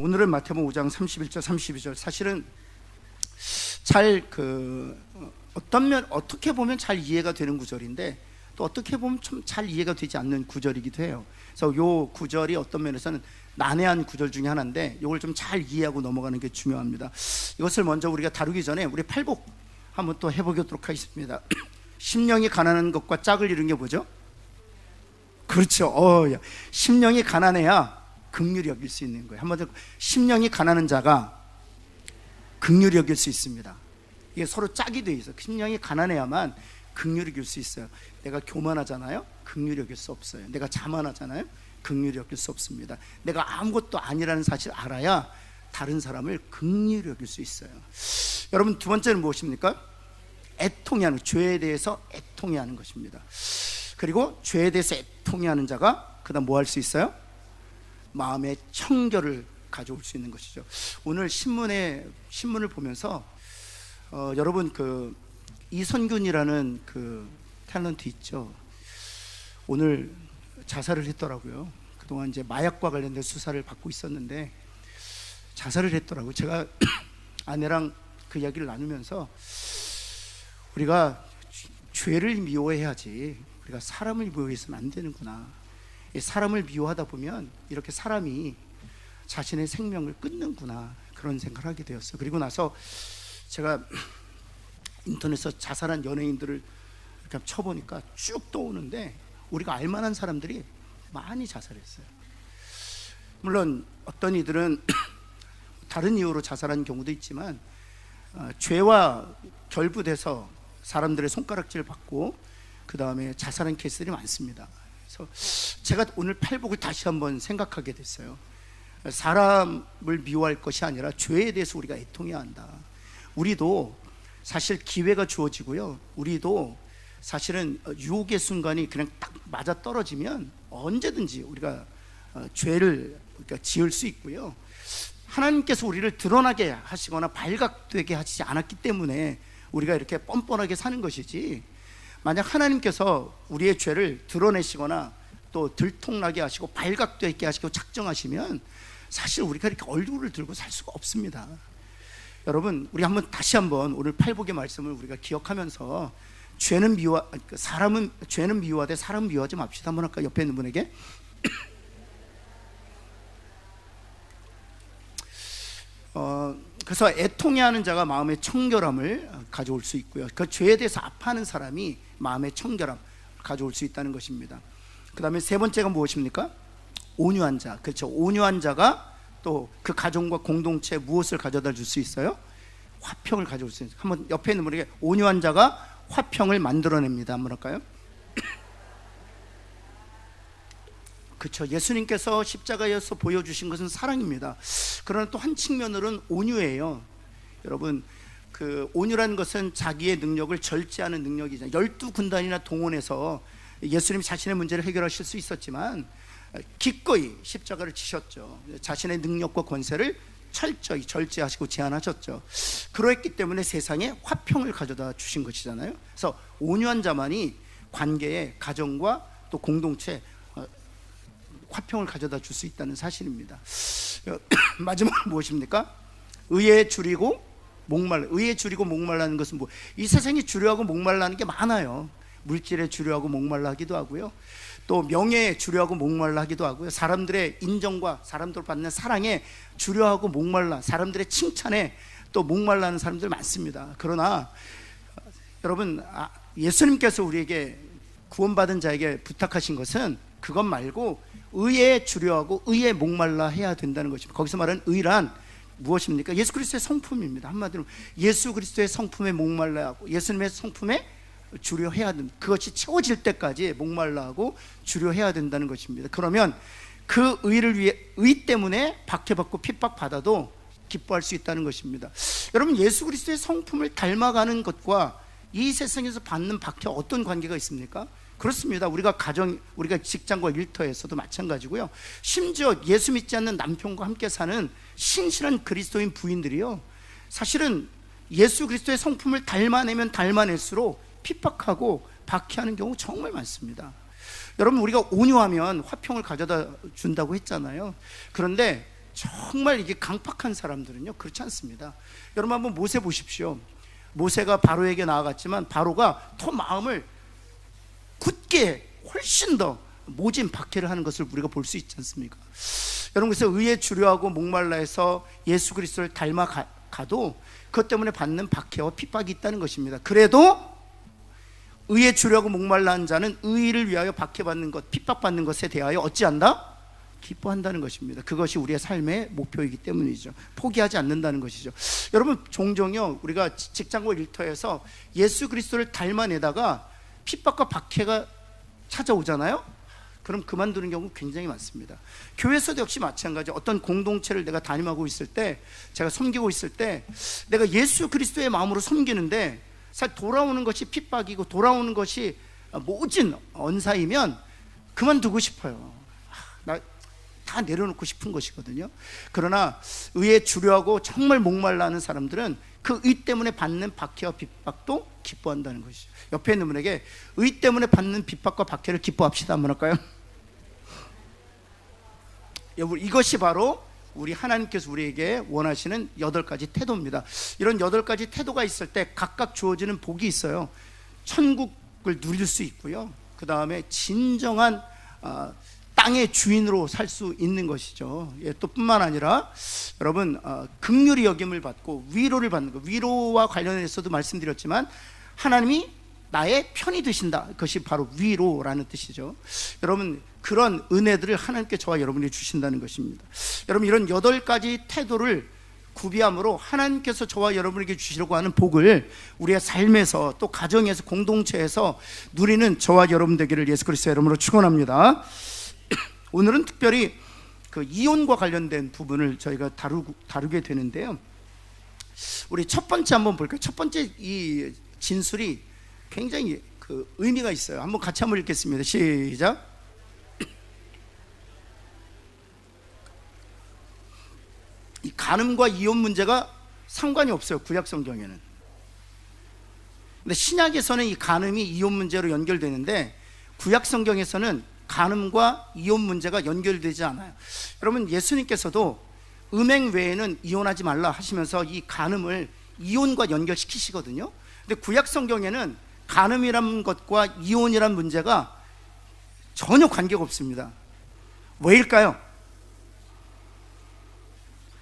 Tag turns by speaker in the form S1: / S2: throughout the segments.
S1: 오늘은 마태복음 5장 31절 32절 사실은 잘 어떻게 보면 잘 이해가 되는 구절인데 또 어떻게 보면 좀 잘 이해가 되지 않는 구절이기도 해요. 그래서 요 구절이 어떤 면에서는 난해한 구절 중에 하나인데 이걸 좀 잘 이해하고 넘어가는 게 중요합니다. 이것을 먼저 우리가 다루기 전에 우리 팔복 한번 또 해보도록 하겠습니다. 심령이 가난한 것과 짝을 이룬 게 뭐죠? 그렇죠. 심령이 가난해야 긍휼히 여길 수 있는 거예요. 한번 더, 심령이 가난한 자가 긍휼히 여길 수 있습니다. 이게 서로 짝이 돼 있어요. 심령이 가난해야만 긍휼히 여길 수 있어요. 내가 교만하잖아요. 긍휼히 여길 수 없어요. 내가 자만하잖아요. 긍휼히 여길 수 없습니다. 내가 아무것도 아니라는 사실을 알아야 다른 사람을 긍휼히 여길 수 있어요. 여러분, 두 번째는 무엇입니까? 애통해하는, 죄에 대해서 애통해하는 것입니다. 그리고 죄에 대해서 애통해하는 자가 그다음 뭐 할 수 있어요? 마음의 청결을 가져올 수 있는 것이죠. 오늘 신문을 보면서 여러분 이선균이라는 탤런트 있죠. 오늘 자살을 했더라고요. 그동안 이제 마약과 관련된 수사를 받고 있었는데 자살을 했더라고요. 제가 아내랑 그 이야기를 나누면서 우리가 죄를 미워해야지 우리가 사람을 미워해서는 안 되는구나. 사람을 미워하다 보면 이렇게 사람이 자신의 생명을 끊는구나, 그런 생각을 하게 되었어요. 그리고 나서 제가 인터넷에서 자살한 연예인들을 이렇게 쳐보니까 쭉 떠오는데 우리가 알만한 사람들이 많이 자살했어요. 물론 어떤 이들은 다른 이유로 자살한 경우도 있지만 죄와 결부돼서 사람들의 손가락질을 받고 그 다음에 자살한 케이스들이 많습니다. 그래서 제가 오늘 팔복을 다시 한번 생각하게 됐어요. 사람을 미워할 것이 아니라 죄에 대해서 우리가 애통해야 한다. 우리도 사실 기회가 주어지고요, 우리도 사실은 유혹의 순간이 그냥 딱 맞아 떨어지면 언제든지 우리가 죄를 지을 수 있고요, 하나님께서 우리를 드러나게 하시거나 발각되게 하시지 않았기 때문에 우리가 이렇게 뻔뻔하게 사는 것이지, 만약 하나님께서 우리의 죄를 드러내시거나 또 들통나게 하시고 발각되게 하시고 작정하시면 사실 우리가 이렇게 얼굴을 들고 살 수가 없습니다. 여러분, 우리 다시 한번 오늘 팔복의 말씀을 우리가 기억하면서 죄는 미워하되 사람은 미워하지 맙시다. 한번 할까? 옆에 있는 분에게. 그래서 애통해하는 자가 마음의 청결함을 가져올 수 있고요, 그 죄에 대해서 아파하는 사람이 마음의 청결함 가져올 수 있다는 것입니다. 그 다음에 세 번째가 무엇입니까? 온유한 자. 그렇죠. 온유한 자가 또 그 가정과 공동체에 무엇을 가져다 줄 수 있어요? 화평을 가져올 수 있어요. 한번 옆에 있는 분에게 온유한 자가 화평을 만들어냅니다. 한번 할까요? 그렇죠. 예수님께서 십자가에서 보여주신 것은 사랑입니다. 그러나 또 한 측면으로는 온유예요. 여러분, 온유라는 것은 자기의 능력을 절제하는 능력이잖아요. 12군단이나 동원해서 예수님이 자신의 문제를 해결하실 수 있었지만 기꺼이 십자가를 지셨죠. 자신의 능력과 권세를 철저히 절제하시고 제한하셨죠. 그러했기 때문에 세상에 화평을 가져다 주신 것이잖아요. 그래서 온유한 자만이 관계에, 가정과 또 공동체 화평을 가져다 줄 수 있다는 사실입니다. 마지막으로 무엇입니까? 의에 줄이고 목말라. 의에 줄이고 목말라는 것은 이 세상에 주려하고 목말라는 게 많아요. 물질에 주려하고 목말라 하기도 하고요, 또 명예에 주려하고 목말라 하기도 하고요, 사람들의 인정과 사람들 받는 사랑에 주려하고 목말라, 사람들의 칭찬에 또 목말라 하는 사람들 많습니다. 그러나 여러분, 예수님께서 우리에게 구원받은 자에게 부탁하신 것은 그것 말고 의에 주려하고 의에 목말라 해야 된다는 것입니다. 거기서 말하는 의란 무엇입니까? 예수 그리스도의 성품입니다. 한마디로 예수 그리스도의 성품에 목말라 하고 예수님의 성품에 주려해야 된다. 그것이 채워질 때까지 목말라 하고 주려해야 된다는 것입니다. 그러면 그 의를 위해, 의 때문에 박해받고 핍박받아도 기뻐할 수 있다는 것입니다. 여러분, 예수 그리스도의 성품을 닮아가는 것과 이 세상에서 받는 박해, 어떤 관계가 있습니까? 그렇습니다. 우리가 직장과 일터에서도 마찬가지고요, 심지어 예수 믿지 않는 남편과 함께 사는 신실한 그리스도인 부인들이요, 사실은 예수 그리스도의 성품을 닮아내면 닮아낼수록 핍박하고 박해하는 경우 정말 많습니다. 여러분, 우리가 온유하면 화평을 가져다 준다고 했잖아요. 그런데 정말 이게 강팍한 사람들은요 그렇지 않습니다. 여러분 한번 모세 보십시오. 모세가 바로에게 나아갔지만 바로가 더 마음을 굳게 훨씬 더 모진 박해를 하는 것을 우리가 볼 수 있지 않습니까? 여러분, 그래서 의에 주려하고 목말라 해서 예수 그리스도를 닮아가도 그것 때문에 받는 박해와 핍박이 있다는 것입니다. 그래도 의에 주려고 목말라 한 자는 의를 위하여 박해받는 것, 핍박받는 것에 대하여 어찌한다? 기뻐한다는 것입니다. 그것이 우리의 삶의 목표이기 때문이죠. 포기하지 않는다는 것이죠. 여러분, 종종요 우리가 직장과 일터에서 예수 그리스도를 닮아내다가 핍박과 박해가 찾아오잖아요. 그럼 그만두는 경우 굉장히 많습니다. 교회에서도 역시 마찬가지. 어떤 공동체를 내가 담임하고 있을 때, 제가 섬기고 있을 때 내가 예수 그리스도의 마음으로 섬기는데 사실 돌아오는 것이 핍박이고 돌아오는 것이 모진 언사이면 그만두고 싶어요. 다 내려놓고 싶은 것이거든요. 그러나 의에 주려하고 정말 목말라 하는 사람들은 그 의 때문에 받는 박해와 핍박도 기뻐한다는 것이죠. 옆에 있는 분에게 의 때문에 받는 핍박과 박해를 기뻐합시다 한번 할까요? 여러분, 이것이 바로 우리 하나님께서 우리에게 원하시는 8가지 태도입니다. 이런 8가지 태도가 있을 때 각각 주어지는 복이 있어요. 천국을 누릴 수 있고요, 그 다음에 진정한 땅의 주인으로 살 수 있는 것이죠. 또 뿐만 아니라 여러분, 긍휼히 여김을 받고 위로를 받는 것, 위로와 관련해서도 말씀드렸지만 하나님이 나의 편이 되신다, 그것이 바로 위로라는 뜻이죠. 여러분, 그런 은혜들을 하나님께 저와 여러분이 주신다는 것입니다. 여러분, 이런 8가지 태도를 구비함으로 하나님께서 저와 여러분에게 주시려고 하는 복을 우리의 삶에서, 또 가정에서, 공동체에서 누리는 저와 여러분 되기를 예수 그리스도의 이름으로 축원합니다. 오늘은 특별히 그 이혼과 관련된 부분을 저희가 다루게 되는데요. 우리 첫 번째 한번 볼까요? 첫 번째 이 진술이 굉장히 그 의미가 있어요. 한번 같이 한번 읽겠습니다. 시작. 이 간음과 이혼 문제가 상관이 없어요, 구약 성경에는. 근데 신약에서는 이 간음이 이혼 문제로 연결되는데 구약 성경에서는 간음과 이혼 문제가 연결되지 않아요. 여러분, 예수님께서도 음행 외에는 이혼하지 말라 하시면서 이 간음을 이혼과 연결시키시거든요. 근데 구약 성경에는 간음이란 것과 이혼이란 문제가 전혀 관계가 없습니다. 왜일까요?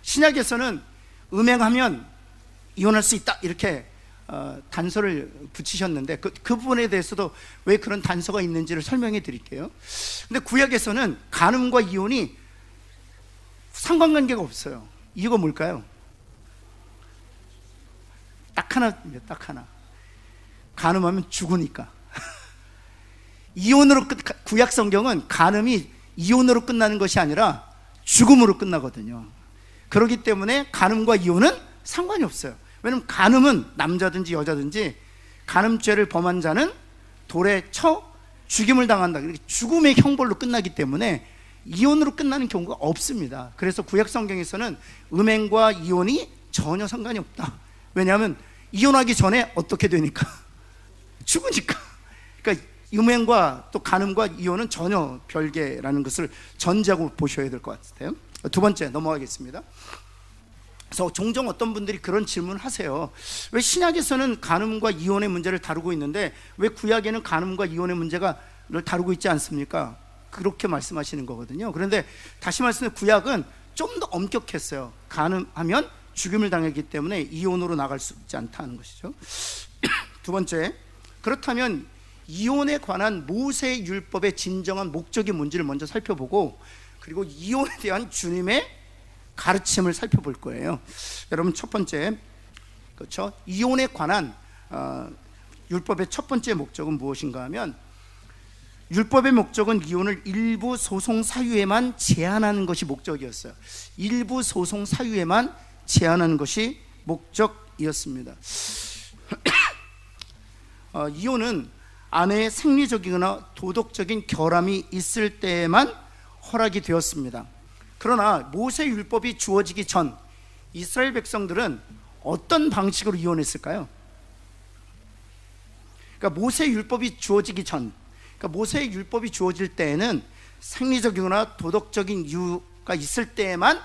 S1: 신약에서는 음행하면 이혼할 수 있다 이렇게 단서를 붙이셨는데 그 부분에 대해서도 왜 그런 단서가 있는지를 설명해 드릴게요. 근데 구약에서는 간음과 이혼이 상관관계가 없어요. 이유가 뭘까요? 딱 하나입니다. 딱 하나. 간음하면 죽으니까. 이혼으로 구약 성경은 간음이 이혼으로 끝나는 것이 아니라 죽음으로 끝나거든요. 그렇기 때문에 간음과 이혼은 상관이 없어요. 왜냐하면 간음은 남자든지 여자든지 간음죄를 범한 자는 돌에 쳐 죽임을 당한다. 죽음의 형벌로 끝나기 때문에 이혼으로 끝나는 경우가 없습니다. 그래서 구약 성경에서는 음행과 이혼이 전혀 상관이 없다. 왜냐하면 이혼하기 전에 어떻게 되니까? 죽으니까. 그러니까 음행과 또 간음과 이혼은 전혀 별개라는 것을 전제하고 보셔야 될 것 같아요. 두 번째 넘어가겠습니다. 그래서 종종 어떤 분들이 그런 질문을 하세요. 왜 신약에서는 간음과 이혼의 문제를 다루고 있는데 왜 구약에는 간음과 이혼의 문제를 다루고 있지 않습니까? 그렇게 말씀하시는 거거든요. 그런데 다시 말씀해, 구약은 좀 더 엄격했어요. 간음하면 죽임을 당하기 때문에 이혼으로 나갈 수 있지 않다는 것이죠. 두 번째, 그렇다면 이혼에 관한 모세의 율법의 진정한 목적이 뭔지를 먼저 살펴보고, 그리고 이혼에 대한 주님의 가르침을 살펴볼 거예요. 여러분, 첫 번째, 그렇죠? 이혼에 관한 율법의 첫 번째 목적은 무엇인가 하면, 율법의 목적은 이혼을 일부 소송 사유에만 제한하는 것이 목적이었어요. 일부 소송 사유에만 제한하는 것이 목적이었습니다. 이혼은 아내의 생리적이거나 도덕적인 결함이 있을 때에만 허락이 되었습니다. 그러나 모세 율법이 주어지기 전 이스라엘 백성들은 어떤 방식으로 이혼했을까요? 그러니까 모세 율법이 주어지기 전, 그러니까 모세 율법이 주어질 때에는 생리적이거나 도덕적인 이유가 있을 때에만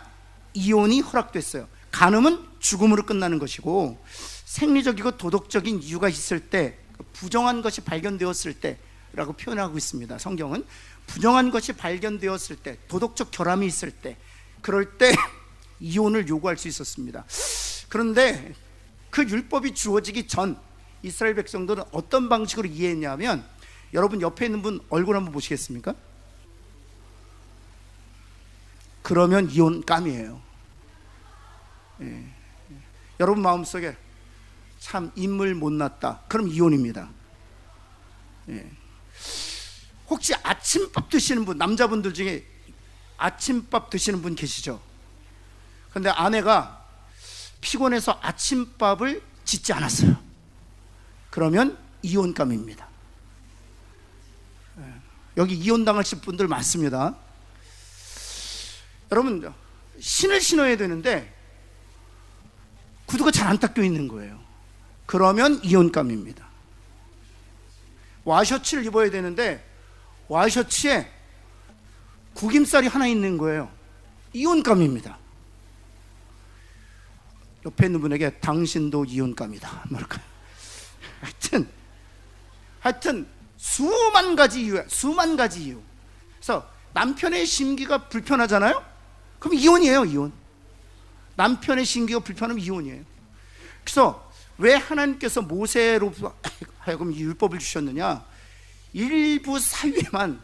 S1: 이혼이 허락됐어요. 간음은 죽음으로 끝나는 것이고, 생리적이고 도덕적인 이유가 있을 때, 부정한 것이 발견되었을 때라고 표현하고 있습니다. 성경은 부정한 것이 발견되었을 때, 도덕적 결함이 있을 때, 그럴 때 이혼을 요구할 수 있었습니다. 그런데 그 율법이 주어지기 전 이스라엘 백성들은 어떤 방식으로 이해했냐면, 여러분 옆에 있는 분 얼굴 한번 보시겠습니까? 그러면 이혼감이에요. 예. 여러분 마음속에 참 인물 못났다, 그럼 이혼입니다. 예. 혹시 아침밥 드시는 분, 남자분들 중에 아침밥 드시는 분 계시죠? 근데 아내가 피곤해서 아침밥을 짓지 않았어요. 그러면 이혼감입니다. 여기 이혼당하실 분들 많습니다. 여러분, 신을 신어야 되는데 구두가 잘 안 닦여 있는 거예요. 그러면 이혼감입니다. 와셔츠를 입어야 되는데 와셔츠에 구김살이 하나 있는 거예요. 이혼감입니다. 옆에 있는 분에게 당신도 이혼감이다 뭐랄까요? 하여튼 수만 가지 이유야. 수만 가지 이유. 그래서 남편의 심기가 불편하잖아요? 그럼 이혼이에요. 이혼. 남편의 심기가 불편하면 이혼이에요. 그래서 왜 하나님께서 모세로 하여금 이 율법을 주셨느냐? 일부 사유에만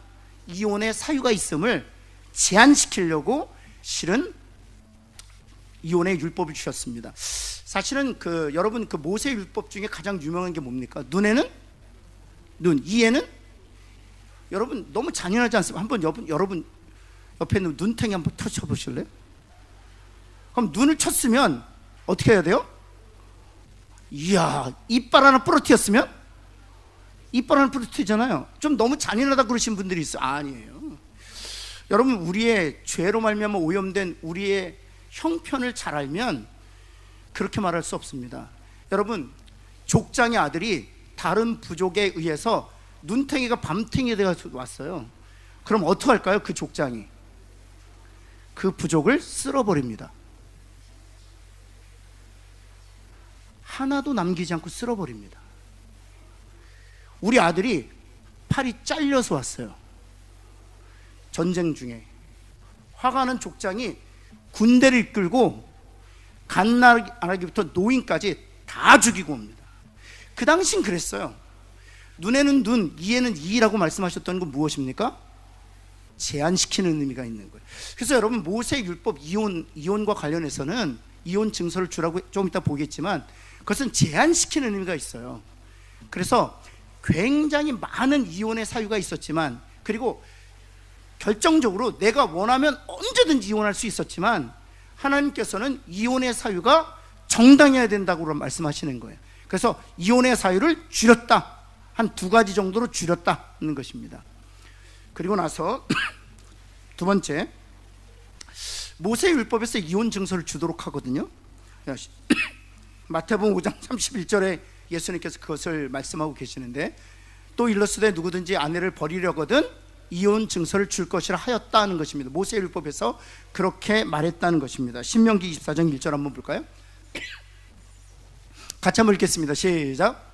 S1: 이혼의 사유가 있음을 제한시키려고 실은 이혼의 율법을 주셨습니다. 사실은 여러분 모세 율법 중에 가장 유명한 게 뭡니까? 눈에는 눈, 이에는, 여러분 너무 잔인하지 않습니까? 한번 여러분 옆에 있는 눈탱이 한번 터쳐 보실래요? 그럼 눈을 쳤으면 어떻게 해야 돼요? 이야, 이빨 하나 부러뜨렸으면? 이빨 하나 부러뜨리잖아요. 좀 너무 잔인하다 그러신 분들이 있어요. 아니에요. 여러분, 우리의 죄로 말미암아 오염된 우리의 형편을 잘 알면 그렇게 말할 수 없습니다. 여러분, 족장의 아들이 다른 부족에 의해서 눈탱이가 밤탱이가 되어서 왔어요. 그럼 어떡할까요? 그 족장이 그 부족을 쓸어버립니다. 하나도 남기지 않고 쓸어버립니다. 우리 아들이 팔이 잘려서 왔어요. 전쟁 중에 화가 나는 족장이 군대를 이끌고 갓나라기부터 노인까지 다 죽이고 옵니다. 그 당시엔 그랬어요. 눈에는 눈, 이에는 이라고 말씀하셨던 건 무엇입니까? 제한시키는 의미가 있는 거예요. 그래서 여러분, 모세 율법 이혼과 관련해서는 이혼 증서를 주라고 좀 이따 보겠지만 그것은 제한시키는 의미가 있어요. 그래서 굉장히 많은 이혼의 사유가 있었지만, 그리고 결정적으로 내가 원하면 언제든지 이혼할 수 있었지만 하나님께서는 이혼의 사유가 정당해야 된다고 말씀하시는 거예요. 그래서 이혼의 사유를 줄였다. 한 2가지 정도로 줄였다는 것입니다. 그리고 나서 두 번째, 모세율법에서 이혼 증서를 주도록 하거든요. 마태복음 5장 31절에 예수님께서 그것을 말씀하고 계시는데, 또 일러스되 누구든지 아내를 버리려거든 이혼 증서를 줄 것이라 하였다는 것입니다. 모세율법에서 그렇게 말했다는 것입니다. 신명기 24장 1절 한번 볼까요? 같이 한번 읽겠습니다. 시작.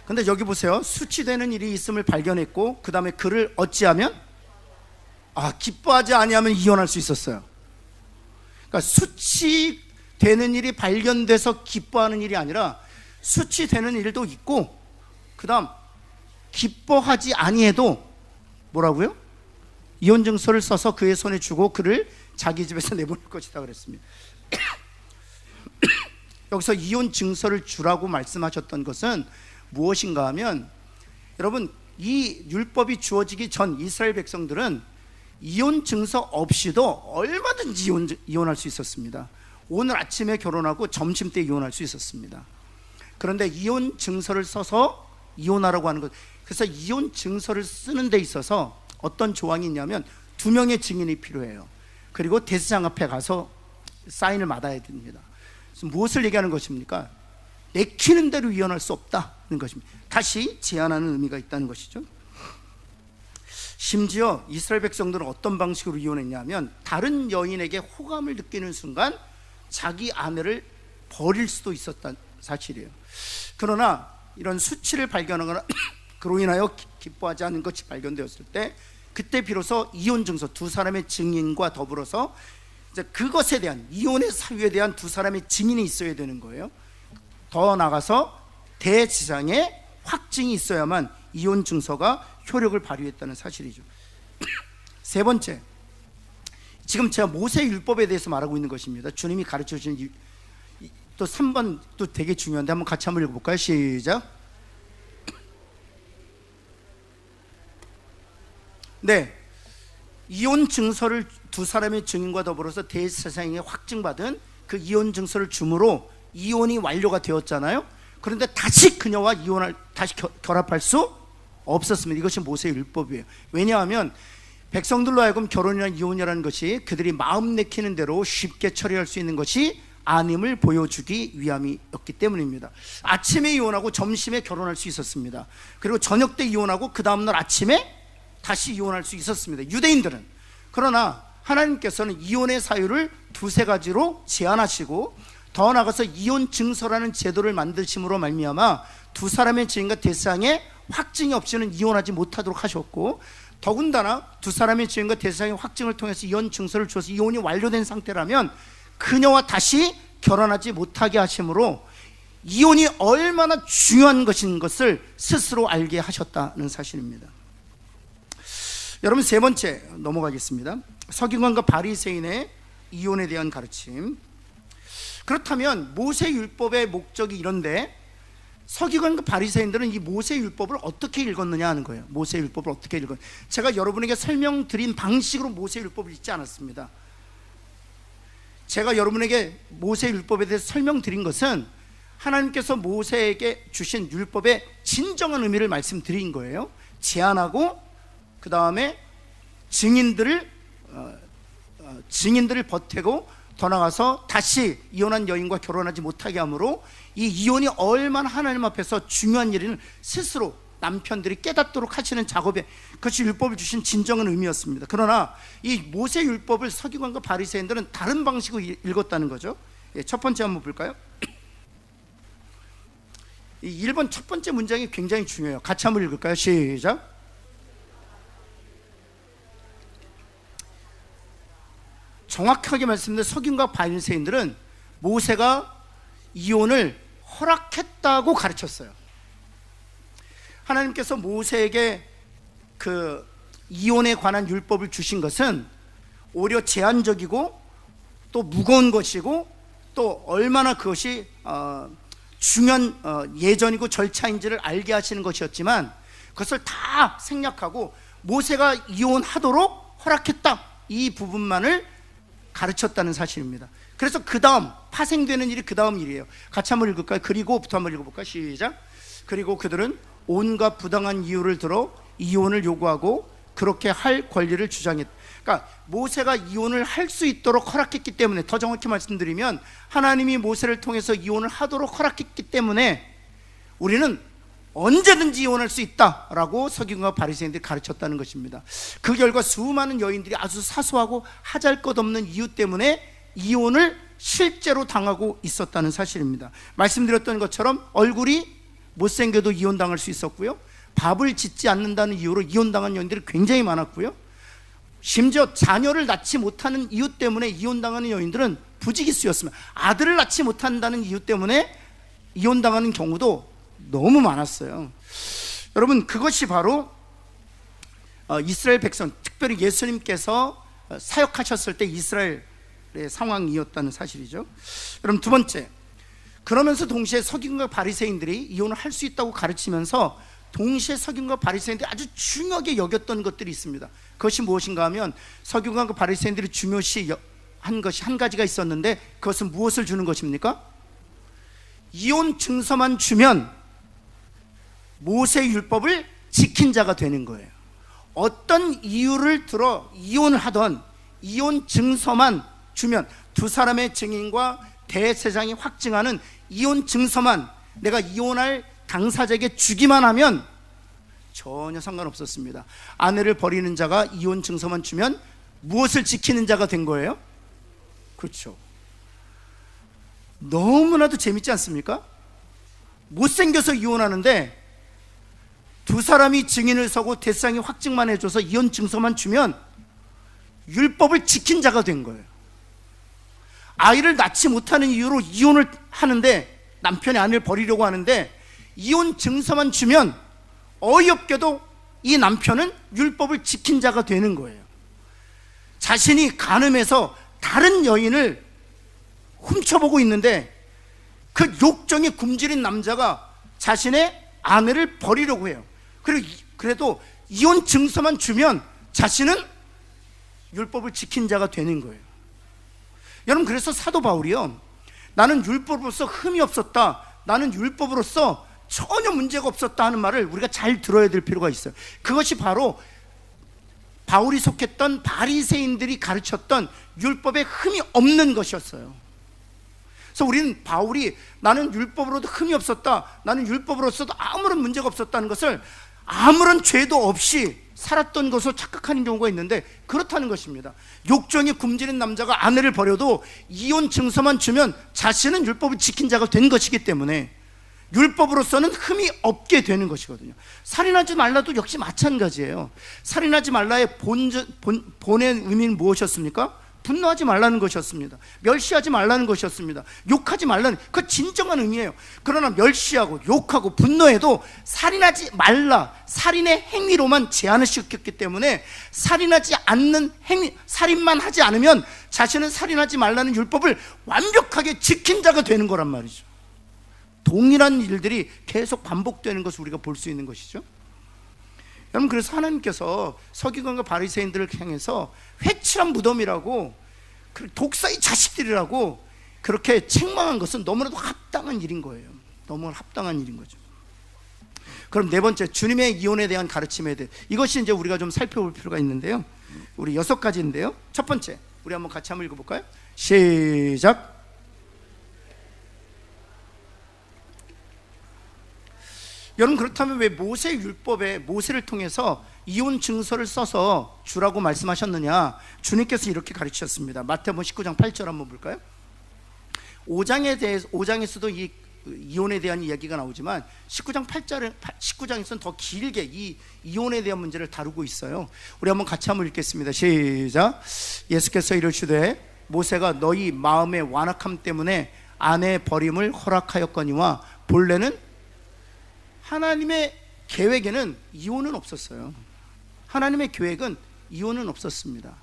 S1: 근데 여기 보세요. 수치되는 일이 있음을 발견했고 그 다음에 그를 어찌하면? 기뻐하지 아니하면 이혼할 수 있었어요. 그러니까 수치되는 일이 발견돼서 기뻐하는 일이 아니라 수치되는 일도 있고 그 다음 기뻐하지 아니해도 뭐라고요? 이혼 증서를 써서 그의 손에 주고 그를 자기 집에서 내보낼 것이다 그랬습니다. 여기서 이혼 증서를 주라고 말씀하셨던 것은 무엇인가 하면, 여러분, 이 율법이 주어지기 전 이스라엘 백성들은 이혼 증서 없이도 얼마든지 이혼할 수 있었습니다. 오늘 아침에 결혼하고 점심 때 이혼할 수 있었습니다. 그런데 이혼 증서를 써서 이혼하라고 하는 것, 그래서 이혼 증서를 쓰는 데 있어서 어떤 조항이 있냐면 2명의 증인이 필요해요. 그리고 대제사장 앞에 가서 사인을 받아야 됩니다. 그래서 무엇을 얘기하는 것입니까? 내키는 대로 이혼할 수 없다는 것입니다. 다시 제한하는 의미가 있다는 것이죠. 심지어 이스라엘 백성들은 어떤 방식으로 이혼했냐면 다른 여인에게 호감을 느끼는 순간 자기 아내를 버릴 수도 있었다는 사실이에요. 그러나 이런 수치를 발견하거나 그로 인하여 기뻐하지 않는 것이 발견되었을 때 그때 비로소 이혼 증서, 두 사람의 증인과 더불어서 이제 그것에 대한 이혼의 사유에 대한 두 사람의 증인이 있어야 되는 거예요. 더 나아가서 대지상의 확증이 있어야만 이혼 증서가 효력을 발휘했다는 사실이죠. 세 번째, 지금 제가 모세 율법에 대해서 말하고 있는 것입니다. 주님이 가르쳐 주신 또 3번 또 되게 중요한데 한번 같이 한번 읽어볼까요? 시작. 네, 이혼 증서를 두 사람의 증인과 더불어서 대제사장에게 확증받은 그 이혼 증서를 줌으로 이혼이 완료가 되었잖아요. 그런데 다시 그녀와 다시 결합할 수 없었습니다. 이것이 모세 율법이에요. 왜냐하면 백성들로 하여금 결혼이나 이혼이라는 것이 그들이 마음 내키는 대로 쉽게 처리할 수 있는 것이 아님을 보여주기 위함이었기 때문입니다. 아침에 이혼하고 점심에 결혼할 수 있었습니다. 그리고 저녁 때 이혼하고 그 다음날 아침에 다시 이혼할 수 있었습니다, 유대인들은. 그러나 하나님께서는 이혼의 사유를 두세 가지로 제한하시고 더 나아가서 이혼 증서라는 제도를 만드심으로 말미암아 두 사람의 증인과 대상의 확증이 없이는 이혼하지 못하도록 하셨고, 더군다나 두 사람의 증인과 대상의 확증을 통해서 이혼 증서를 주어서 이혼이 완료된 상태라면 그녀와 다시 결혼하지 못하게 하심으로 이혼이 얼마나 중요한 것인 것을 스스로 알게 하셨다는 사실입니다. 여러분, 세 번째 넘어가겠습니다. 서기관과 바리새인의 이혼에 대한 가르침. 그렇다면 모세 율법의 목적이 이런데 서기관과 바리새인들은 이 모세 율법을 어떻게 읽었느냐 하는 거예요. 모세 율법을 어떻게 읽었느냐. 제가 여러분에게 설명드린 방식으로 모세 율법을 읽지 않았습니다. 제가 여러분에게 모세 율법에 대해서 설명드린 것은 하나님께서 모세에게 주신 율법의 진정한 의미를 말씀드린 거예요. 제안하고 그 다음에 증인들을 보태고 더 나가서 다시 이혼한 여인과 결혼하지 못하게 하므로 이 이혼이 얼마나 하나님 앞에서 중요한 일인을 스스로 남편들이 깨닫도록 하시는 작업에, 그것이 율법을 주신 진정한 의미였습니다. 그러나 이 모세 율법을 서기관과 바리새인들은 다른 방식으로 읽었다는 거죠. 첫 번째 한번 볼까요? 이 1번 첫 번째 문장이 굉장히 중요해요. 같이 한번 읽을까요? 시작. 정확하게 말씀드리면 서기관과 바리새인들은 모세가 이혼을 허락했다고 가르쳤어요. 하나님께서 모세에게 그 이혼에 관한 율법을 주신 것은 오히려 제한적이고 또 무거운 것이고 또 얼마나 그것이 중요한 예전이고 절차인지를 알게 하시는 것이었지만 그것을 다 생략하고 모세가 이혼하도록 허락했다, 이 부분만을 가르쳤다는 사실입니다. 그래서 그 다음 파생되는 일이 그 다음 일이에요. 같이 한번 읽을까요? 그리고부터 한번 읽어볼까요? 시작. 그리고 그들은 온갖 부당한 이유를 들어 이혼을 요구하고 그렇게 할 권리를 주장했다. 그러니까 모세가 이혼을 할 수 있도록 허락했기 때문에, 더 정확히 말씀드리면 하나님이 모세를 통해서 이혼을 하도록 허락했기 때문에 우리는 언제든지 이혼할 수 있다라고 서기관과 바리새인들이 가르쳤다는 것입니다. 그 결과 수많은 여인들이 아주 사소하고 하잘것없는 이유 때문에 이혼을 실제로 당하고 있었다는 사실입니다. 말씀드렸던 것처럼 얼굴이 못생겨도 이혼당할 수 있었고요, 밥을 짓지 않는다는 이유로 이혼당한 여인들이 굉장히 많았고요, 심지어 자녀를 낳지 못하는 이유 때문에 이혼당하는 여인들은 부지기수였습니다. 아들을 낳지 못한다는 이유 때문에 이혼당하는 경우도 너무 많았어요. 여러분, 그것이 바로 이스라엘 백성, 특별히 예수님께서 사역하셨을 때 이스라엘의 상황이었다는 사실이죠. 여러분, 두 번째, 그러면서 동시에 서기관과 바리새인들이 이혼을 할 수 있다고 가르치면서 동시에 서기관과 바리새인들이 아주 중요하게 여겼던 것들이 있습니다. 그것이 무엇인가 하면 서기관과 바리새인들이 중요시 한 것이 한 가지가 있었는데, 그것은 무엇을 주는 것입니까? 이혼 증서만 주면 모세 율법을 지킨 자가 되는 거예요. 어떤 이유를 들어 이혼을 하던 이혼 증서만 주면, 두 사람의 증인과 대제사장이 확증하는 이혼 증서만 내가 이혼할 당사자에게 주기만 하면 전혀 상관없었습니다. 아내를 버리는 자가 이혼 증서만 주면 무엇을 지키는 자가 된 거예요? 그렇죠. 너무나도 재밌지 않습니까? 못생겨서 이혼하는데 두 사람이 증인을 서고 대상이 확증만 해줘서 이혼 증서만 주면 율법을 지킨 자가 된 거예요. 아이를 낳지 못하는 이유로 이혼을 하는데, 남편이 아내를 버리려고 하는데 이혼 증서만 주면 어이없게도 이 남편은 율법을 지킨 자가 되는 거예요. 자신이 간음해서 다른 여인을 훔쳐보고 있는데 그 욕정이 굶주린 남자가 자신의 아내를 버리려고 해요. 그래도 이혼 증서만 주면 자신은 율법을 지킨 자가 되는 거예요. 여러분, 그래서 사도 바울이요, 나는 율법으로서 흠이 없었다, 나는 율법으로서 전혀 문제가 없었다 하는 말을 우리가 잘 들어야 될 필요가 있어요. 그것이 바로 바울이 속했던 바리새인들이 가르쳤던 율법에 흠이 없는 것이었어요. 그래서 우리는 바울이 나는 율법으로도 흠이 없었다, 나는 율법으로서도 아무런 문제가 없었다는 것을 아무런 죄도 없이 살았던 것으로 착각하는 경우가 있는데 그렇다는 것입니다. 욕정이 굶주린 남자가 아내를 버려도 이혼 증서만 주면 자신은 율법을 지킨 자가 된 것이기 때문에 율법으로서는 흠이 없게 되는 것이거든요. 살인하지 말라도 역시 마찬가지예요. 살인하지 말라의 본의 의미는 무엇이었습니까? 분노하지 말라는 것이었습니다. 멸시하지 말라는 것이었습니다. 욕하지 말라는, 그 진정한 의미예요. 그러나 멸시하고 욕하고 분노해도 살인하지 말라, 살인의 행위로만 제한을 시켰기 때문에 살인하지 않는 행위, 살인만 하지 않으면 자신은 살인하지 말라는 율법을 완벽하게 지킨 자가 되는 거란 말이죠. 동일한 일들이 계속 반복되는 것을 우리가 볼 수 있는 것이죠. 여러분, 그래서 하나님께서 서기관과 바리새인들을 향해서 회칠한 무덤이라고, 독사의 자식들이라고 그렇게 책망한 것은 너무나도 합당한 일인 거예요. 너무 합당한 일인 거죠. 그럼 네 번째, 주님의 이혼에 대한 가르침에 대해, 이것이 이제 우리가 좀 살펴볼 필요가 있는데요. 우리 6가지인데요. 첫 번째, 우리 한번 같이 한번 읽어볼까요? 시작. 여러분, 그렇다면 왜 모세 율법에 모세를 통해서 이혼 증서를 써서 주라고 말씀하셨느냐? 주님께서 이렇게 가르치셨습니다. 마태복음 19장 8절 한번 볼까요? 5장에서도 이 이혼에 대한 이야기가 나오지만 19장에서는 더 길게 이 이혼에 대한 문제를 다루고 있어요. 우리 한번 같이 한번 읽겠습니다. 시작. 예수께서 이르시되 모세가 너희 마음의 완악함 때문에 아내 버림을 허락하였거니와 본래는 하나님의 계획에는 이혼은 없었어요. 하나님의 계획은 이혼은 없었습니다.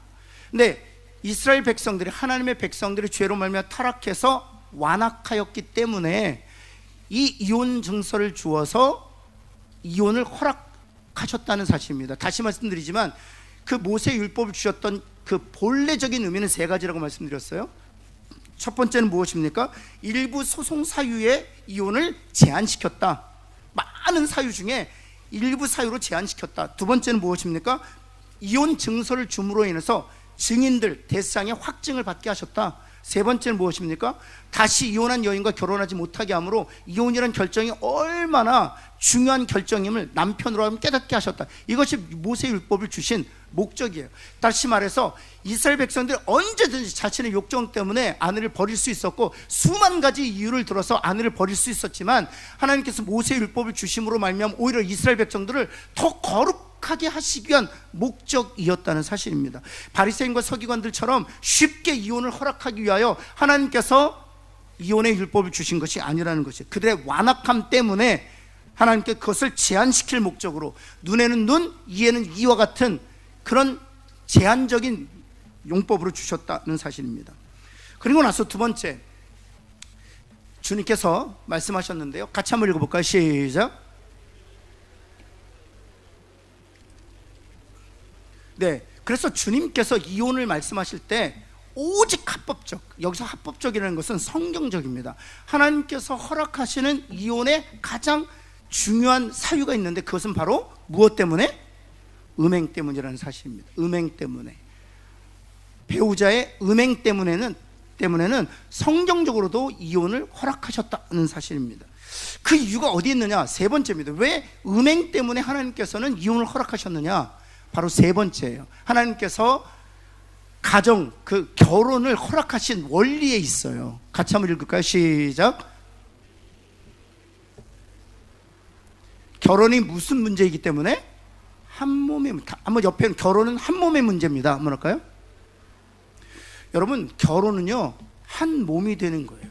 S1: 근데 이스라엘 백성들이, 하나님의 백성들이 죄로 말미암아 타락해서 완악하였기 때문에 이 이혼 증서를 주어서 이혼을 허락하셨다는 사실입니다. 다시 말씀드리지만 그 모세 율법을 주셨던 그 본래적인 의미는 3가지라고 말씀드렸어요. 첫 번째는 무엇입니까? 일부 소송 사유의 이혼을 제한시켰다. 많은 사유 중에 일부 사유로 제한시켰다. 두 번째는 무엇입니까? 이혼 증서를 줌으로 인해서 증인들, 대상의 확증을 받게 하셨다. 세 번째는 무엇입니까? 다시 이혼한 여인과 결혼하지 못하게 함으로 이혼이라는 결정이 얼마나 중요한 결정임을 남편으로 하면 깨닫게 하셨다. 이것이 모세율법을 주신 목적이에요. 다시 말해서 이스라엘 백성들이 언제든지 자신의 욕정 때문에 아내를 버릴 수 있었고 수만 가지 이유를 들어서 아내를 버릴 수 있었지만 하나님께서 모세율법을 주심으로 말미암아 오히려 이스라엘 백성들을 더 거룩하게 하시기 위한 목적이었다는 사실입니다. 바리새인과 서기관들처럼 쉽게 이혼을 허락하기 위하여 하나님께서 이혼의 율법을 주신 것이 아니라는 것이에요. 그들의 완악함 때문에 하나님께 그것을 제한시킬 목적으로 눈에는 눈, 이에는 이와 같은 그런 제한적인 용법으로 주셨다는 사실입니다. 그리고 나서 두 번째, 주님께서 말씀하셨는데요. 같이 한번 읽어볼까요? 시작. 네, 그래서 주님께서 이혼을 말씀하실 때 오직 합법적, 여기서 합법적이라는 것은 성경적입니다. 하나님께서 허락하시는 이혼의 가장 중요한 사유가 있는데 그것은 바로 무엇 때문에? 음행 때문이라는 사실입니다. 음행 때문에. 배우자의 음행 때문에는 성경적으로도 이혼을 허락하셨다는 사실입니다. 그 이유가 어디 있느냐? 세 번째입니다. 왜 음행 때문에 하나님께서는 이혼을 허락하셨느냐? 바로 세 번째예요. 하나님께서 가정, 그 결혼을 허락하신 원리에 있어요. 같이 한번 읽을까요? 시작. 결혼이 무슨 문제이기 때문에? 한 몸의, 한번 옆에는 결혼은 한 몸의 문제입니다. 한번 할까요? 여러분, 결혼은요 한 몸이 되는 거예요.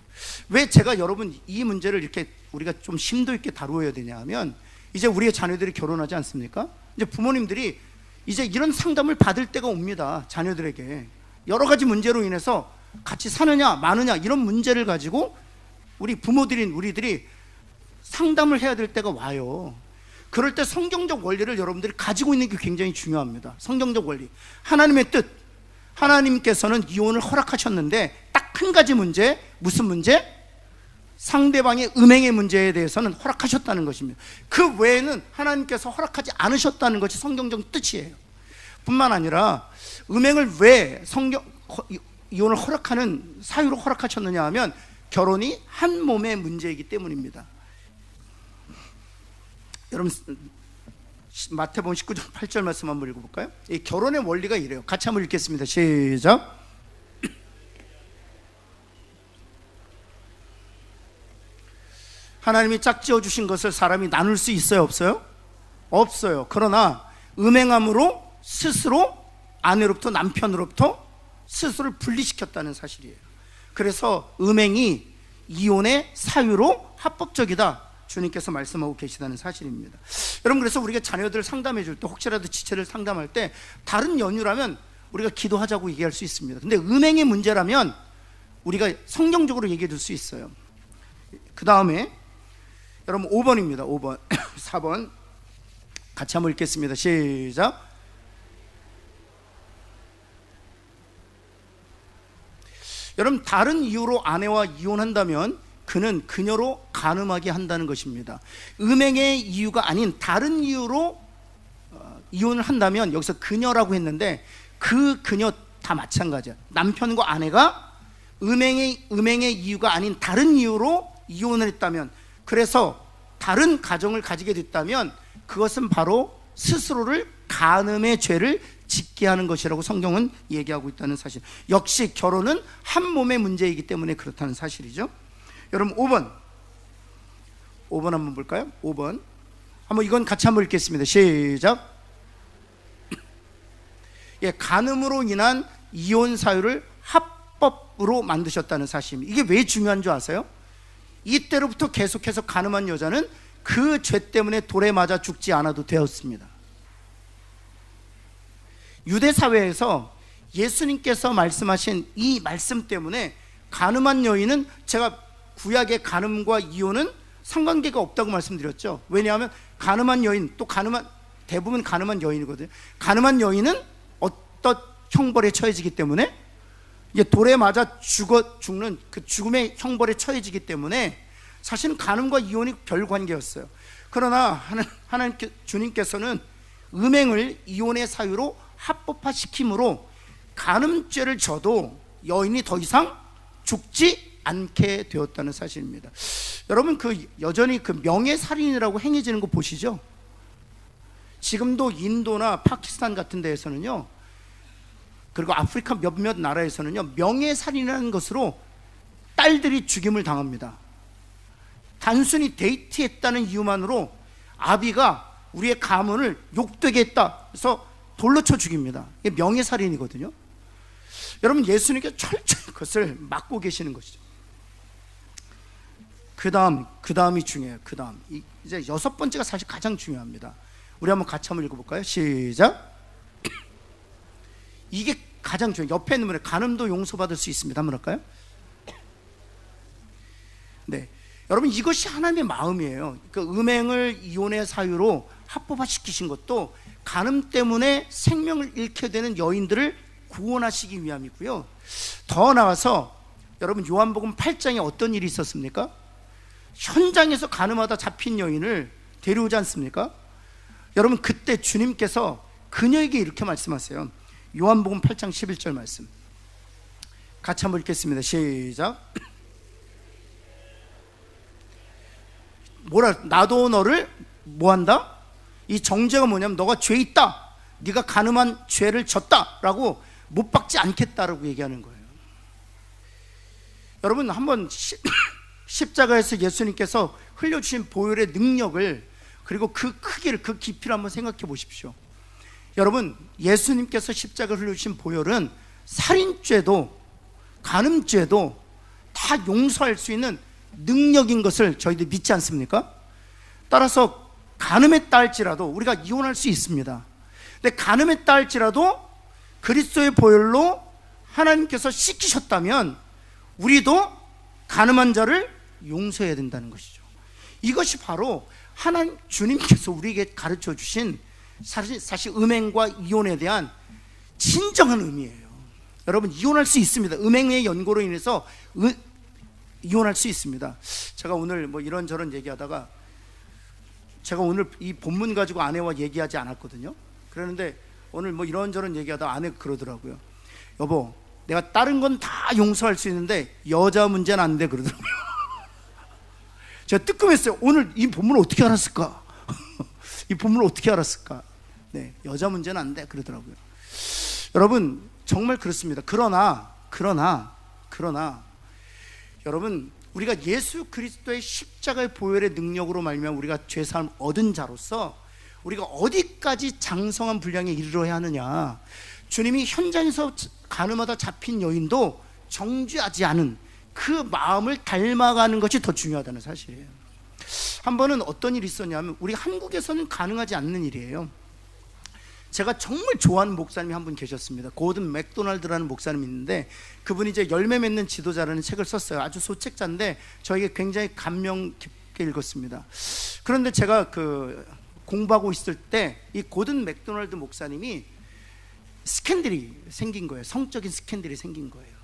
S1: 왜 제가 여러분 이 문제를 이렇게 우리가 좀 심도 있게 다루어야 되냐 하면, 이제 우리의 자녀들이 결혼하지 않습니까? 이제 부모님들이 이제 이런 상담을 받을 때가 옵니다. 자녀들에게 여러 가지 문제로 인해서 같이 사느냐 마느냐 이런 문제를 가지고 우리 부모들인 우리들이 상담을 해야 될 때가 와요. 그럴 때 성경적 원리를 여러분들이 가지고 있는 게 굉장히 중요합니다. 성경적 원리, 하나님의 뜻. 하나님께서는 이혼을 허락하셨는데 딱 한 가지 문제, 무슨 문제? 상대방의 음행의 문제에 대해서는 허락하셨다는 것입니다. 그 외에는 하나님께서 허락하지 않으셨다는 것이 성경적 뜻이에요. 뿐만 아니라 음행을 왜 이혼을 허락하는 사유로 허락하셨느냐 하면 결혼이 한 몸의 문제이기 때문입니다. 여러분, 마태복음 19장 8절 말씀 한번 읽어볼까요? 이 결혼의 원리가 이래요. 같이 한번 읽겠습니다. 시작. 하나님이 짝지어 주신 것을 사람이 나눌 수 있어요, 없어요? 없어요. 그러나 음행함으로 스스로 아내로부터 남편으로부터 스스로를 분리시켰다는 사실이에요. 그래서 음행이 이혼의 사유로 합법적이다, 주님께서 말씀하고 계시다는 사실입니다. 여러분, 그래서 우리가 자녀들 상담해 줄 때, 혹시라도 지체를 상담할 때 다른 연유라면 우리가 기도하자고 얘기할 수 있습니다. 근데 음행의 문제라면 우리가 성경적으로 얘기해 줄 수 있어요. 그 다음에 여러분 5번입니다. 5번 4번 같이 한번 읽겠습니다. 시작. 여러분, 다른 이유로 아내와 이혼한다면 그는 그녀로 간음하게 한다는 것입니다. 음행의 이유가 아닌 다른 이유로 이혼을 한다면, 여기서 그녀라고 했는데 그 그녀 다 마찬가지야. 남편과 아내가 음행의 이유가 아닌 다른 이유로 이혼을 했다면, 그래서 다른 가정을 가지게 됐다면 그것은 바로 스스로를 간음의 죄를 짓게 하는 것이라고 성경은 얘기하고 있다는 사실. 역시 결혼은 한 몸의 문제이기 때문에 그렇다는 사실이죠. 여러분 5번 한번 볼까요? 5번 한번 이건 같이 한번 읽겠습니다. 시작. 예, 간음으로 인한 이혼 사유를 합법으로 만드셨다는 사실입니다. 이게 왜 중요한 줄 아세요? 이때로부터 계속해서 간음한 여자는 그 죄 때문에 돌에 맞아 죽지 않아도 되었습니다. 유대 사회에서 예수님께서 말씀하신 이 말씀 때문에 간음한 여인은, 제가 구약의 간음과 이혼은 상관계가 없다고 말씀드렸죠. 왜냐하면 간음한 여인, 또 대부분 간음한 여인이거든요. 간음한 여인은 어떤 형벌에 처해지기 때문에, 이게 돌에 맞아 죽는 그 죽음의 형벌에 처해지기 때문에 사실은 간음과 이혼이 별 관계였어요. 그러나 주님께서는 음행을 이혼의 사유로 합법화시킴으로 간음죄를 져도 여인이 더 이상 죽지 않게 되었다는 사실입니다. 여러분, 여전히 명예살인이라고 행해지는 거 보시죠? 지금도 인도나 파키스탄 같은 데에서는요, 그리고 아프리카 몇몇 나라에서는요, 명예살인이라는 것으로 딸들이 죽임을 당합니다. 단순히 데이트했다는 이유만으로 아비가 우리의 가문을 욕되게 했다 그래서 돌로 쳐 죽입니다. 이게 명예살인이거든요. 여러분, 예수님께서 철저히 그것을 막고 계시는 것이죠. 그 다음이 중요해요. 그 다음, 이제 6번째가 사실 가장 중요합니다. 우리 한번 같이 한번 읽어볼까요? 시작. 이게 가장 중요해요. 옆에 있는 분의 간음도 용서받을 수 있습니다. 한번 할까요? 네, 여러분, 이것이 하나님의 마음이에요. 그 음행을 이혼의 사유로 합법화시키신 것도 간음 때문에 생명을 잃게 되는 여인들을 구원하시기 위함이고요. 더 나아가서 여러분, 요한복음 8장에 어떤 일이 있었습니까? 현장에서 간음하다 잡힌 여인을 데려오지 않습니까? 여러분, 그때 주님께서 그녀에게 이렇게 말씀하세요. 요한복음 8장 11절 말씀 같이 한번 읽겠습니다. 시작. 나도 너를 뭐한다? 이 정죄가 뭐냐면 너가 죄 있다, 네가 간음한 죄를 졌다라고 못 박지 않겠다라고 얘기하는 거예요. 여러분, 한번 십자가에서 예수님께서 흘려주신 보혈의 능력을, 그리고 그 크기를, 그 깊이를 한번 생각해 보십시오. 여러분, 예수님께서 십자가를 흘려주신 보혈은 살인죄도 간음죄도 다 용서할 수 있는 능력인 것을 저희들 믿지 않습니까? 따라서 간음했다 할지라도 우리가 이혼할 수 있습니다. 근데 간음했다 할지라도 그리스도의 보혈로 하나님께서 씻기셨다면 우리도 간음한 자를 용서해야 된다는 것이죠. 이것이 바로 하나님 주님께서 우리에게 가르쳐 주신 사실 음행과 이혼에 대한 진정한 의미예요. 여러분, 이혼할 수 있습니다. 음행의 연고로 인해서 이혼할 수 있습니다. 제가 오늘 뭐 이런저런 얘기하다가, 제가 오늘 이 본문 가지고 아내와 얘기하지 않았거든요. 그러는데 오늘 뭐 이런저런 얘기하다가 아내가 그러더라고요. 여보, 내가 다른 건 다 용서할 수 있는데 여자 문제는 안 돼, 그러더라고요. 제가 뜨끔했어요. 오늘 이 본문을 어떻게 알았을까? 이 본문을 어떻게 알았을까? 네, 여자 문제는 안 돼, 그러더라고요. 여러분, 정말 그렇습니다. 그러나 여러분, 우리가 예수 그리스도의 십자가의 보혈의 능력으로 말미암아 우리가 죄사함을 얻은 자로서 우리가 어디까지 장성한 분량에 이르러야 하느냐. 주님이 현장에서 간음하다 잡힌 여인도 정죄하지 않은 그 마음을 닮아가는 것이 더 중요하다는 사실이에요. 한 번은 어떤 일이 있었냐면, 우리 한국에서는 가능하지 않는 일이에요. 제가 정말 좋아하는 목사님이 한 분 계셨습니다. 고든 맥도날드라는 목사님이 있는데, 그분이 이제 열매 맺는 지도자라는 책을 썼어요. 아주 소책자인데 저에게 굉장히 감명 깊게 읽었습니다. 그런데 제가 공부하고 있을 때 이 고든 맥도날드 목사님이 스캔들이 생긴 거예요. 성적인 스캔들이 생긴 거예요.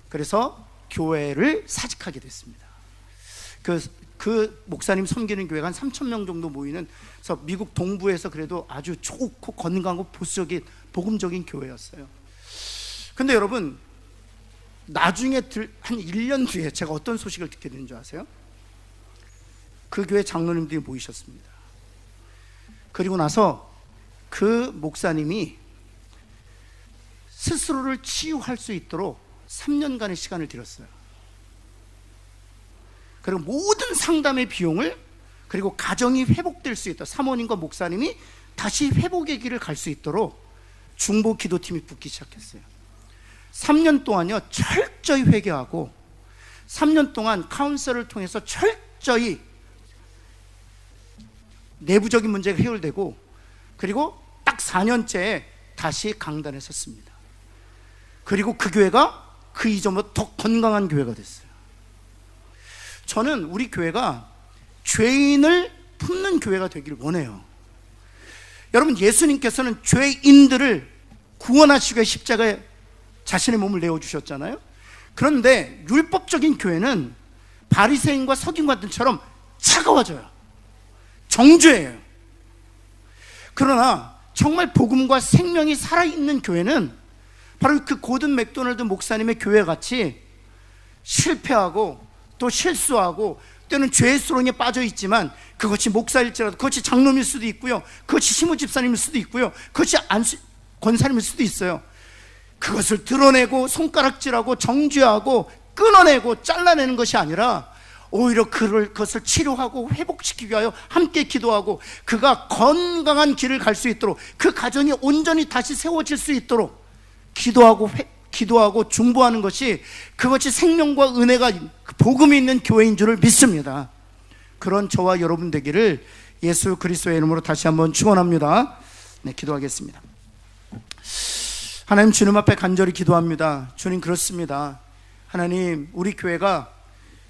S1: 그래서 교회를 사직하게 됐습니다. 그 목사님 섬기는 교회가 한 3,000명 정도 모이는, 그래서 미국 동부에서 그래도 아주 좋고 건강하고 보수적인 복음적인 교회였어요. 근데 여러분, 나중에 한 1년 뒤에 제가 어떤 소식을 듣게 된 줄 아세요? 그 교회 장로님들이 모이셨습니다. 그리고 나서 그 목사님이 스스로를 치유할 수 있도록 3년간의 시간을 들였어요. 그리고 모든 상담의 비용을, 그리고 가정이 회복될 수 있도록, 사모님과 목사님이 다시 회복의 길을 갈 수 있도록 중보 기도팀이 붙기 시작했어요. 3년 동안요, 철저히 회개하고 3년 동안 카운셀을 통해서 철저히 내부적인 문제가 해결되고, 그리고 딱 4년째에 다시 강단에 섰습니다. 그리고 그 교회가 그 이전보다 더 건강한 교회가 됐어요. 저는 우리 교회가 죄인을 품는 교회가 되기를 원해요. 여러분, 예수님께서는 죄인들을 구원하시기 위해 십자가에 자신의 몸을 내어주셨잖아요. 그런데 율법적인 교회는 바리새인과 서기관들처럼 차가워져요. 정죄예요. 그러나 정말 복음과 생명이 살아있는 교회는 바로 그 고든 맥도날드 목사님의 교회 같이 실패하고 또 실수하고 때는 죄의 수렁에 빠져 있지만, 그것이 목사일지라도, 그것이 장로일 수도 있고요, 그것이 시무 집사님일 수도 있고요, 그것이 권사님일 수도 있어요. 그것을 드러내고 손가락질하고 정죄하고 끊어내고 잘라내는 것이 아니라 오히려 그것을 치료하고 회복시키기 위하여 함께 기도하고, 그가 건강한 길을 갈 수 있도록, 그 가정이 온전히 다시 세워질 수 있도록 기도하고 중보하는 것이, 그것이 생명과 은혜가 복음이 있는 교회인 줄을 믿습니다. 그런 저와 여러분 되기를 예수 그리스도의 이름으로 다시 한번 축원합니다. 네, 기도하겠습니다. 하나님, 주님 앞에 간절히 기도합니다. 주님, 그렇습니다. 하나님, 우리 교회가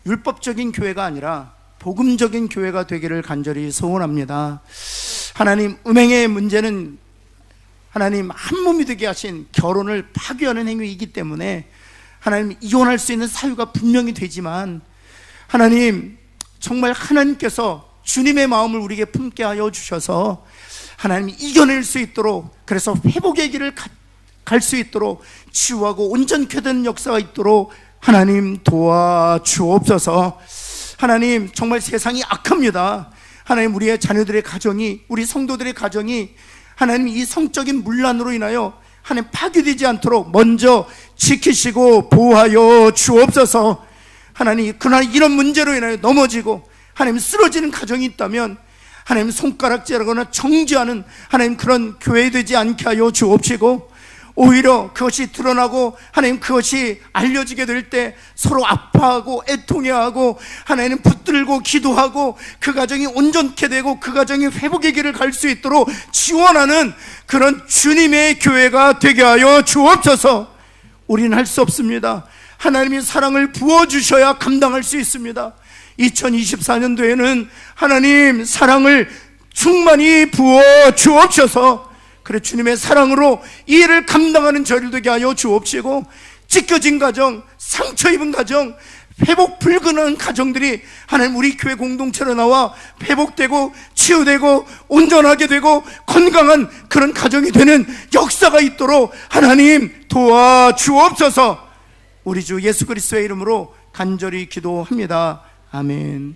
S1: 율법적인 교회가 아니라 복음적인 교회가 되기를 간절히 소원합니다. 하나님, 음행의 문제는 하나님 한 몸이 되게 하신 결혼을 파괴하는 행위이기 때문에 하나님, 이혼할 수 있는 사유가 분명히 되지만, 하나님, 정말 하나님께서 주님의 마음을 우리에게 품게 하여 주셔서 하나님 이겨낼 수 있도록, 그래서 회복의 길을 갈 수 있도록, 치유하고 온전케 되는 역사가 있도록 하나님 도와주옵소서. 하나님, 정말 세상이 악합니다. 하나님, 우리의 자녀들의 가정이, 우리 성도들의 가정이 하나님 이 성적인 문란으로 인하여 하나님 파괴되지 않도록 먼저 지키시고 보호하여 주옵소서. 하나님, 그러나 이런 문제로 인하여 넘어지고 하나님 쓰러지는 가정이 있다면 하나님 손가락질하거나 정죄하는 하나님 그런 교회 되지 않게 하여 주옵시고, 오히려 그것이 드러나고 하나님 그것이 알려지게 될 때 서로 아파하고 애통해하고 하나님 붙들고 기도하고 그 가정이 온전케 되고 그 가정이 회복의 길을 갈 수 있도록 지원하는 그런 주님의 교회가 되게 하여 주옵소서. 우리는 할 수 없습니다. 하나님이 사랑을 부어주셔야 감당할 수 있습니다. 2024년도에는 하나님 사랑을 충만히 부어 주옵소서. 그래, 주님의 사랑으로 이 일을 감당하는 저희를 되게 하여 주옵시고, 찢겨진 가정, 상처 입은 가정, 회복 불가능한 가정들이 하나님 우리 교회 공동체로 나와 회복되고 치유되고 온전하게 되고 건강한 그런 가정이 되는 역사가 있도록 하나님 도와주옵소서. 우리 주 예수 그리스도의 이름으로 간절히 기도합니다. 아멘.